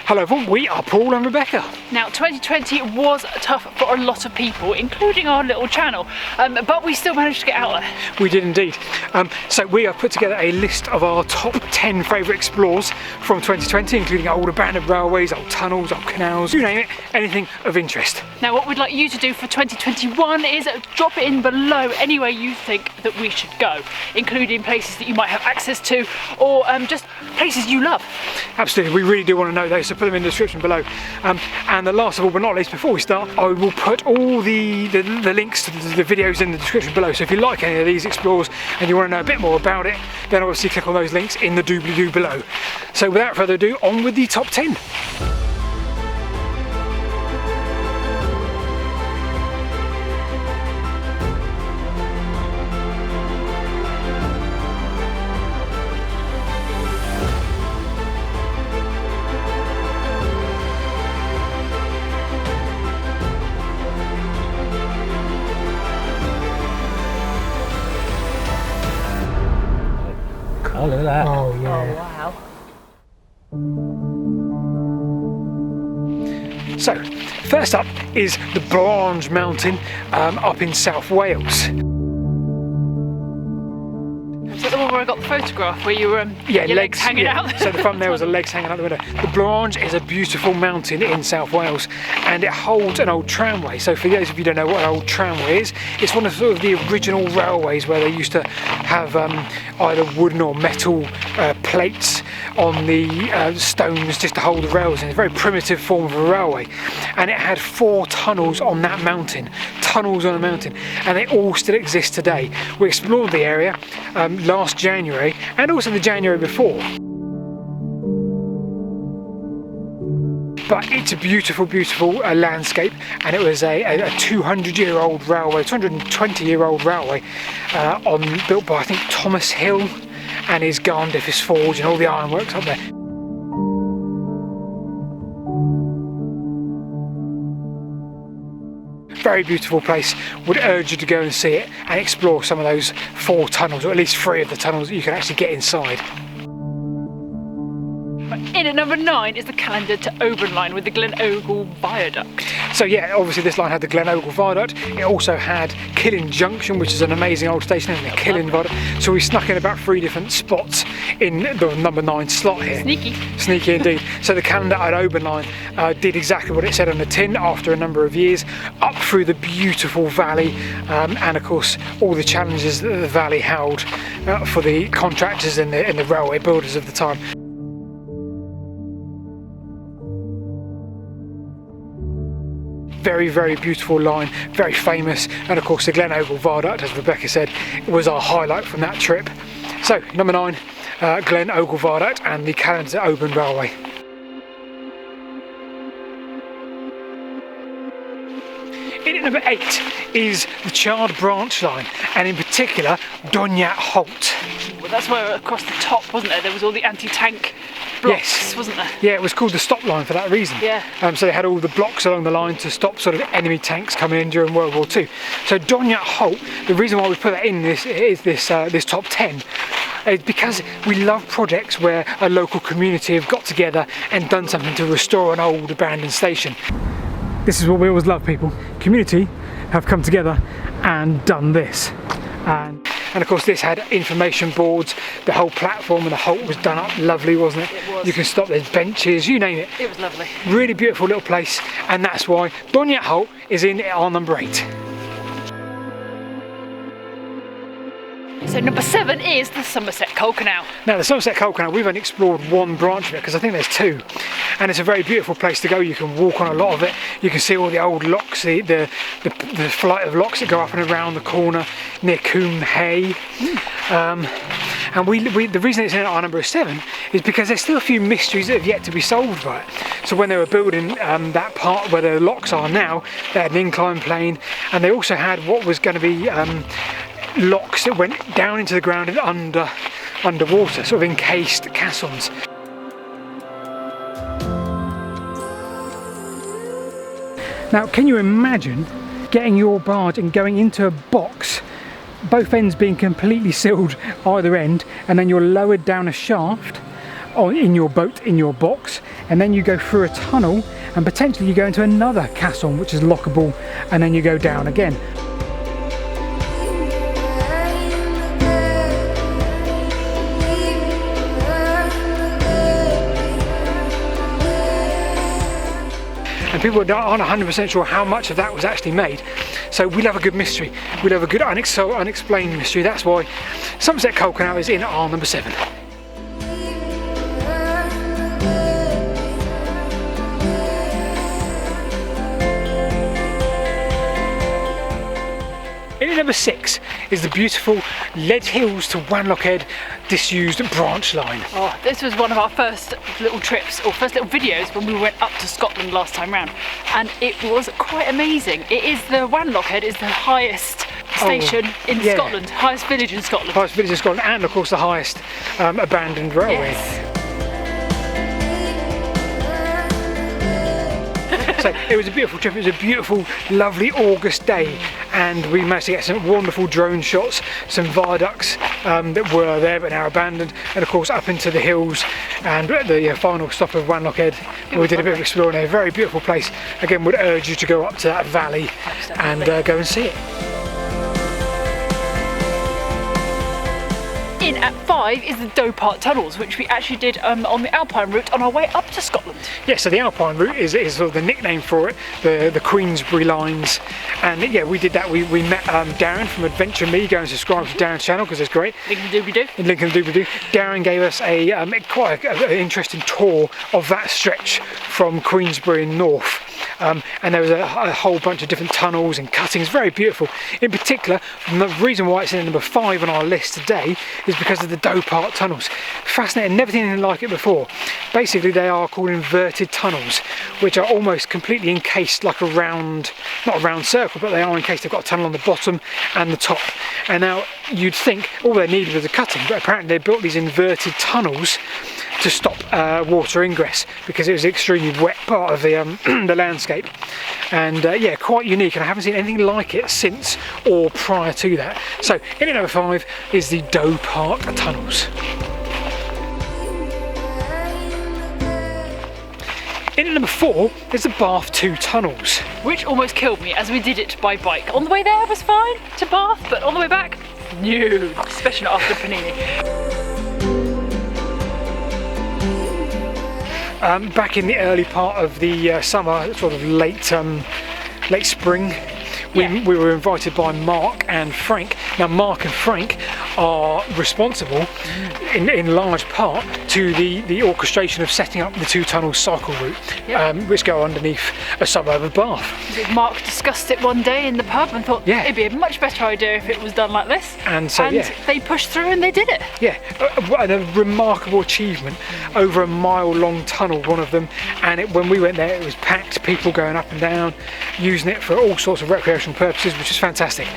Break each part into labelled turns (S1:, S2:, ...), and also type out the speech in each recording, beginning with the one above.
S1: Hello everyone, we are Paul and Rebecca.
S2: Now 2020 was tough for a lot of people, including our little channel, but we still managed to get out there.
S1: We did indeed. So we have put together a list of our top 10 favourite explores from 2020, including old abandoned railways, old tunnels, old canals, you name it, anything of interest.
S2: Now what we'd like you to do for 2021 is drop it in below anywhere you think that we should go, including places that you might have access to or just places you love.
S1: Absolutely, we really do want to know those, so put them in the description below. And the last of all but not least, before we start, I will put all the links to the videos in the description below. So if you like any of these explores and you want to know a bit more about it, then obviously click on those links in the doobly-doo below. So without further ado, on with the top 10.
S3: Oh, look at that.
S1: Oh yeah.
S2: Oh wow.
S1: So, first up is the Blorenge Mountain up in South Wales.
S2: Is that the one where I got the photograph where you were
S1: Yeah,
S2: your legs hanging
S1: yeah.
S2: out?
S1: So the thumbnail was the legs hanging out the window. The Blorenge is a beautiful mountain in South Wales and it holds an old tramway. So for those of you who don't know what an old tramway is, it's one of sort of the original railways where they used to have either wooden or metal plates on the stones just to hold the rails in. It's a very primitive form of a railway, and it had 4 tunnels on that mountain. Tunnels on a mountain, and they all still exist today. We explored the area last January and also the January before. But it's a beautiful, beautiful landscape, and it was a 200-year-old railway, 220-year-old railway, built by I think Thomas Hill and his Garndiffice Forge and all the ironworks up there. Very beautiful place. Would urge you to go and see it and explore some of those 4 tunnels, or at least 3 of the tunnels that you can actually get inside.
S2: In at number 9 is the calendar to Ogle line with the Glen Ogle Viaduct.
S1: So yeah, obviously this line had the Glen Ogle Viaduct. It also had Killin Junction, which is an amazing old station, and the Killin Viaduct. So we snuck in about 3 different spots in the number 9 slot here.
S2: Sneaky.
S1: Sneaky indeed. So the calendar at Ogle line did exactly what it said on the tin after a number of years, up through the beautiful valley, and of course all the challenges that the valley held for the contractors and the railway builders of the time. Very, very beautiful line, very famous, and of course the Glen Ogle Viaduct, as Rebecca said, was our highlight from that trip. So number 9, Glen Ogle Viaduct and the calendar to Ogle Railway. In at number 8 is the Chard Branch line, and in particular Donyatt Halt.
S2: Well, that's where across the top, wasn't there? There was all the anti-tank blocks, wasn't there?
S1: Yeah, it was called the stop line for that reason.
S2: Yeah.
S1: So they had all the blocks along the line to stop sort of enemy tanks coming in during World War II. So Donyatt Halt, the reason why we put that in this top 10 is because we love projects where a local community have got together and done something to restore an old abandoned station. This is what we always love, people. Community have come together and done this. And of course this had information boards, the whole platform and the halt was done up lovely, wasn't it?
S2: It was.
S1: You can stop, there's benches, you name it.
S2: It was lovely.
S1: Really beautiful little place, and that's why Donyatt Halt is in our number 8.
S2: So number 7 is the Somerset Coal Canal.
S1: Now the Somerset Coal Canal, we've only explored 1 branch of it because I think there's 2, and it's a very beautiful place to go. You can walk on a lot of it, you can see all the old locks, the flight of locks that go up and around the corner near Coombe Hay. And the reason it's in our number 7 is because there's still a few mysteries that have yet to be solved by it. So when they were building that part where the locks are now, they had an incline plane, and they also had what was going to be locks that went down into the ground and underwater, sort of encased caissons. Now, can you imagine getting your barge and going into a box, both ends being completely sealed either end, and then you're lowered down a shaft in your boat, in your box, and then you go through a tunnel and potentially you go into another castle which is lockable, and then you go down again. And people aren't 100% sure how much of that was actually made. So we love a good mystery. We love a good unexplained mystery. That's why Somerset Coal Canal is in our number 7. In number 6 is the beautiful Leadhills to Wanlockhead disused branch line.
S2: Oh, this was one of our first little trips, or first little videos when we went up to Scotland last time round, and it was quite amazing. The Wanlockhead is the highest station in Scotland, highest village in Scotland.
S1: Highest village in Scotland, and of course the highest abandoned railway.
S2: Yes.
S1: So it was a beautiful trip. It was a beautiful, lovely August day, and we managed to get some wonderful drone shots, some viaducts that were there but now abandoned, and of course up into the hills, and the final stop of Wanlockhead, where we did a bit of exploring. A very beautiful place. Again, would urge you to go up to that valley and go and see it.
S2: In at 5 is the Doe Park Tunnels, which we actually did on the Alpine route on our way up to Scotland.
S1: Yeah, so the Alpine route is sort of the nickname for it, the Queensbury lines, and yeah, we did that. We met Darren from Adventure Me. Go and subscribe to Darren's channel because it's great.
S2: Link in the doobly-doo.
S1: Link in the doobly-doo. Darren gave us quite an interesting tour of that stretch from Queensbury north. And there was a whole bunch of different tunnels and cuttings, very beautiful. In particular, the reason why it's in number 5 on our list today is because of the Doe Park Tunnels. Fascinating, never seen anything like it before. Basically, they are called inverted tunnels, which are almost completely encased like a round, not a round circle, but they are encased. They've got a tunnel on the bottom and the top. And now you'd think all they needed was a cutting, but apparently they built these inverted tunnels to stop water ingress because it was an extremely wet part of the the landscape, and yeah, quite unique, and I haven't seen anything like it since or prior to that. So in at number 5 is the Doe Park Tunnels. In at number 4 is the Bath 2 Tunnels,
S2: which almost killed me as we did it by bike. On the way there was fine to Bath, but on the way back, no, especially not after Panini.
S1: Back in the early part of the summer, sort of late spring, we were invited by Mark and Frank. Now Mark and Frank are responsible in large part to the orchestration of setting up the 2 tunnels cycle route, which go underneath a suburb of Bath.
S2: Mark discussed it one day in the pub and thought it'd be a much better idea if it was done like this,
S1: and so
S2: they pushed through and they did it.
S1: A remarkable achievement. Over a mile-long tunnel, one of them, and when we went there it was packed, people going up and down, using it for all sorts of recreational purposes, which is fantastic.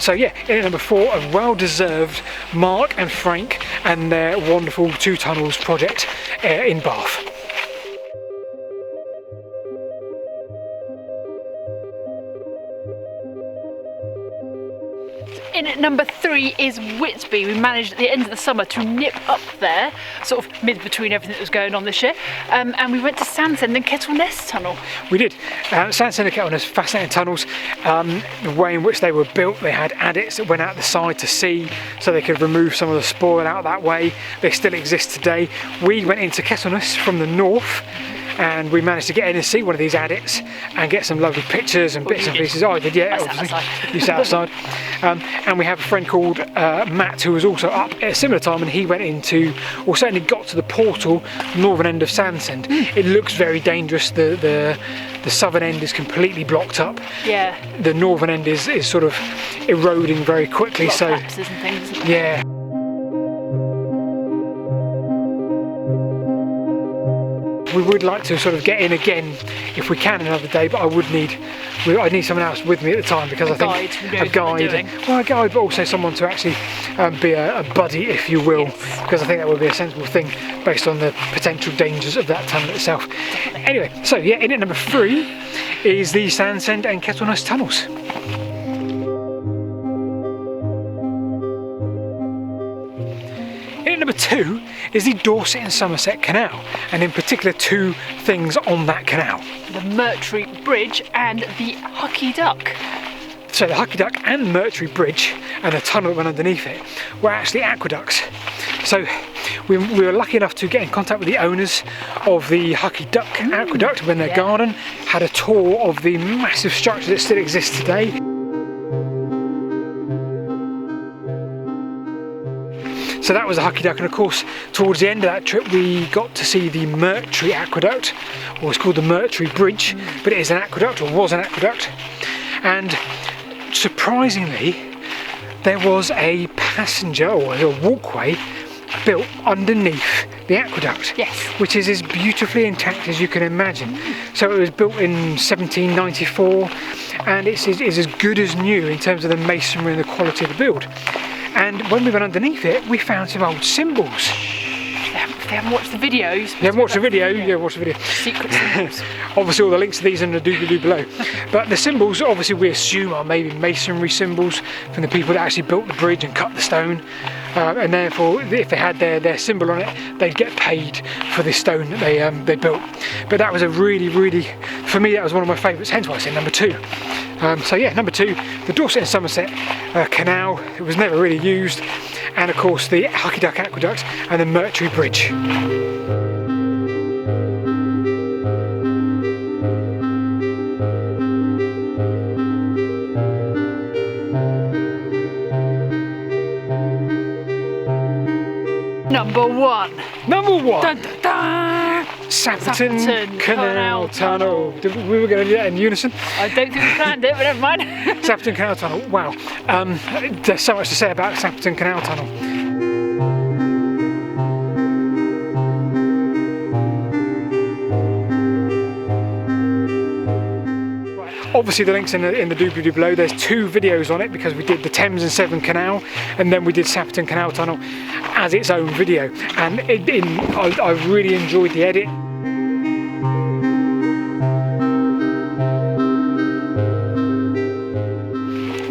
S1: So yeah, in at number 4, a well-deserved Mark and Frank and their wonderful 2 tunnels project in Bath.
S2: In at number 3 is Whitby. We managed at the end of the summer to nip up there, sort of mid between everything that was going on this year, and we went to Sandsend and Kettleness tunnel.
S1: We did. Sandsend and Kettleness, fascinating tunnels. The way in which they were built, they had adits that went out the side to sea so they could remove some of the spoil out that way. They still exist today. We went into Kettleness from the north, and we managed to get in and see one of these adits and get some lovely pictures and bits and pieces. Oh, I did, yeah, obviously. You sat outside. And we have a friend called Matt, who was also up at a similar time, and he went into, or certainly got to the portal, northern end of Sandsend. It looks very dangerous. The southern end is completely blocked up.
S2: Yeah.
S1: The northern end is sort of eroding very quickly.
S2: A lot of collapses and things, isn't there?
S1: Yeah. We would like to sort of get in again if we can another day, but I need someone else with me at the time, because a guide, but also someone to actually be a buddy, if you will, because I think that would be a sensible thing based on the potential dangers of that tunnel itself. Anyway, so yeah, in at number 3 is the Sandsend and Kettleness tunnels. In at at number 2 is the Dorset and Somerset Canal, and in particular 2 things on that canal.
S2: The Murtry Bridge and the Hucky Duck.
S1: So the Hucky Duck and Murtry Bridge and the tunnel that went underneath it were actually aqueducts. So we were lucky enough to get in contact with the owners of the Hucky Duck aqueduct when their garden, had a tour of the massive structure that still exists today. So that was the Hucky Duck, and of course towards the end of that trip we got to see the Murtry aqueduct, or it's called the Murtry Bridge, but it is an aqueduct, or was an aqueduct. And surprisingly, there was a passenger or a walkway built underneath the aqueduct,
S2: yes,
S1: which is as beautifully intact as you can imagine. So it was built in 1794, and it's as good as new in terms of the masonry and the quality of the build. And when we went underneath it, we found some old symbols.
S2: They haven't watched the videos.
S1: You haven't watched the video? Yeah, watch the video.
S2: Secret symbols.
S1: Obviously all the links to these are in the doobly-doo below. But the symbols, obviously we assume, are maybe masonry symbols from the people that actually built the bridge and cut the stone. And therefore, if they had their symbol on it, they'd get paid for this stone that they built. But that was a really, for me, that was one of my favourites, hence why I said number 2. So yeah, number 2, the Dorset and Somerset Canal. It was never really used. And of course the Hucky Duck Aqueduct and the Murtry Bridge.
S2: Number 1.
S1: Number 1.
S2: Dun, dun, dun.
S1: Sapperton Canal Tunnel. We were going to do that in unison.
S2: I don't think we planned it, but never mind.
S1: Sapperton Canal Tunnel. Wow. There's so much to say about Sapperton Canal Tunnel. Obviously the links in the doobly-doo below. There's 2 videos on it because we did the Thames and Severn Canal, and then we did Sapperton Canal Tunnel as its own video, and I really enjoyed the edit.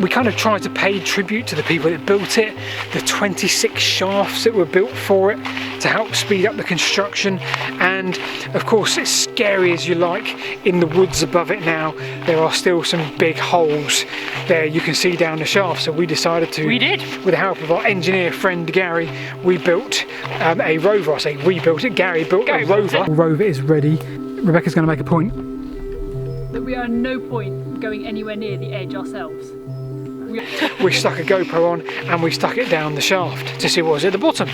S1: We kind of tried to pay tribute to the people that built it, the 26 shafts that were built for it to help speed up the construction. And of course, as scary as you like, in the woods above it now, there are still some big holes there you can see down the shaft. So we decided to, with the help of our engineer friend Gary, we built a rover. I say we built it, Gary built a rover. The rover is ready. Rebecca's going to make a point.
S2: That we are at no point going anywhere near the edge ourselves.
S1: We stuck a GoPro on and we stuck it down the shaft to see what was at the bottom.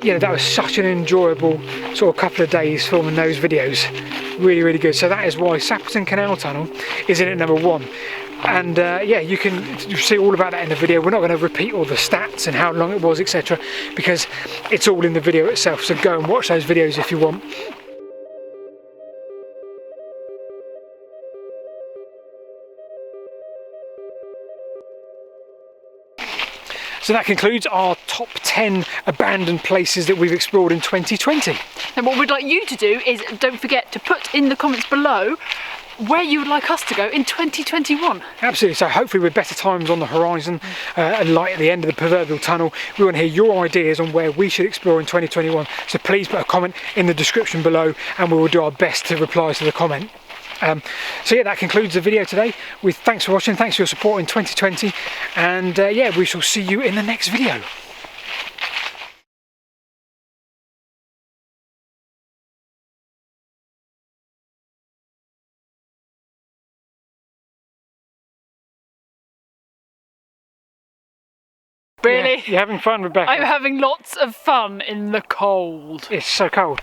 S1: Yeah, that was such an enjoyable sort of couple of days filming those videos. Really good. So that is why Sapperton Canal Tunnel is in at number 1. And yeah, you can see all about that in the video. We're not going to repeat all the stats and how long it was, etc., because it's all in the video itself. So go and watch those videos if you want. So that concludes our top 10 abandoned places that we've explored in 2020.
S2: And what we'd like you to do is don't forget to put in the comments below where you would like us to go in 2021.
S1: Absolutely, so hopefully with better times on the horizon and light at the end of the proverbial tunnel, we want to hear your ideas on where we should explore in 2021. So please put a comment in the description below and we will do our best to reply to the comment. So yeah, that concludes the video today. Thanks for watching, thanks for your support in 2020, and yeah, we shall see you in the next video.
S2: Really?
S1: Yeah, you're having fun, Rebecca?
S2: I'm having lots of fun in the cold.
S1: It's so cold.